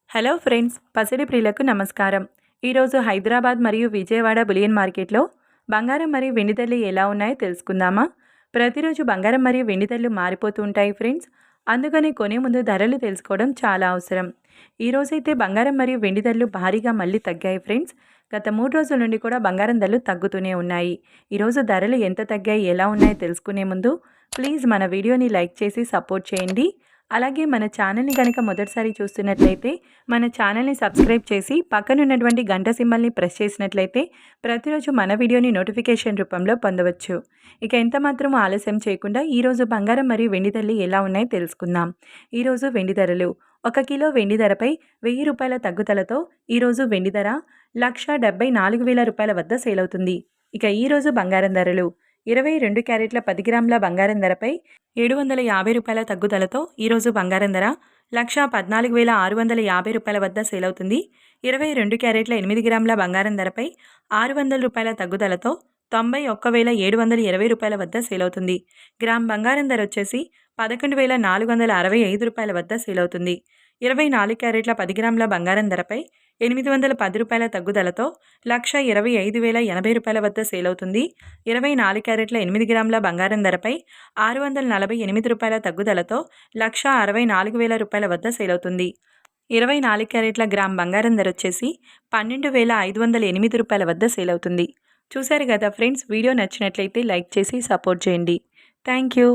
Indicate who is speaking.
Speaker 1: Hello friends, పసిడి ప్రియులకు నమస్కారం. ఈరోజు హైదరాబాద్ మరియు విజయవాడ బులియన్ మార్కెట్లో బంగారం మరియు వెండి ధరలు ఎలా ఉన్నాయో తెలుసుకుందామా? ప్రతిరోజు బంగారం మరియు వెండి ధరలు మారిపోతూ ఉంటాయి ఫ్రెండ్స్. అందుకని కొనే ముందు ధరలు తెలుసుకోవడం చాలా అవసరం. ఈరోజైతే బంగారం మరియు వెండి ధరలు భారీగా మళ్ళీ తగ్గాయి ఫ్రెండ్స్. గత 3 రోజుల నుండి కూడా బంగారం ధరలు తగ్గుతూనే ఉన్నాయి. ఈరోజు ధరలు ఎంత తగ్గాయి, ఎలా ఉన్నాయో తెలుసుకునే ముందు ప్లీజ్ మన వీడియోని లైక్ చేసి సపోర్ట్ చేయండి. అలాగే మన ఛానల్ని కనుక మొదటిసారి చూస్తున్నట్లయితే మన ఛానల్ని సబ్స్క్రైబ్ చేసి పక్కనున్నటువంటి గంట సింబల్ని ప్రెస్ చేసినట్లయితే ప్రతిరోజు మన వీడియోని నోటిఫికేషన్ రూపంలో పొందవచ్చు. ఇక ఎంత మాత్రం ఆలస్యం చేయకుండా ఈరోజు బంగారం మరియు వెండి ధరలు ఎలా ఉన్నాయో తెలుసుకుందాం. ఈరోజు వెండి ధరలు: 1 కిలో వెండి ధరపై 1000 రూపాయల తగ్గుదలతో ఈరోజు వెండి ధర 1,74,000 రూపాయల వద్ద సేల్ అవుతుంది. ఇక ఈరోజు బంగారం ధరలు: 22 క్యారెట్ల 10 గ్రాముల బంగారం ధరపై 750 రూపాయల తగ్గుదలతో ఈరోజు బంగారం ధర 1,14,650 రూపాయల వద్ద సేల్ అవుతుంది. 22 క్యారెట్ల 8 గ్రాముల బంగారం ధరపై 600 రూపాయల తగ్గుదలతో 91,720 రూపాయల వద్ద సేల్ అవుతుంది. గ్రామ్ బంగారం ధర వచ్చేసి 11,465 రూపాయల వద్ద సేల్ అవుతుంది. 24 క్యారెట్ల 10 గ్రాముల బంగారం ధరపై 810 రూపాయల తగ్గుదలతో 1,25,080 రూపాయల వద్ద సేల్ అవుతుంది. 24 క్యారెట్ల 8 గ్రాముల బంగారం ధరపై 648 రూపాయల తగ్గుదలతో 1,64,000 రూపాయల వద్ద సేల్ అవుతుంది. 24 క్యారెట్ల గ్రామ్ బంగారం ధర వచ్చేసి 12,508 రూపాయల వద్ద సేల్ అవుతుంది. చూశారు కదా ఫ్రెండ్స్, వీడియో నచ్చినట్లయితే లైక్ చేసి సపోర్ట్ చేయండి. Thank you.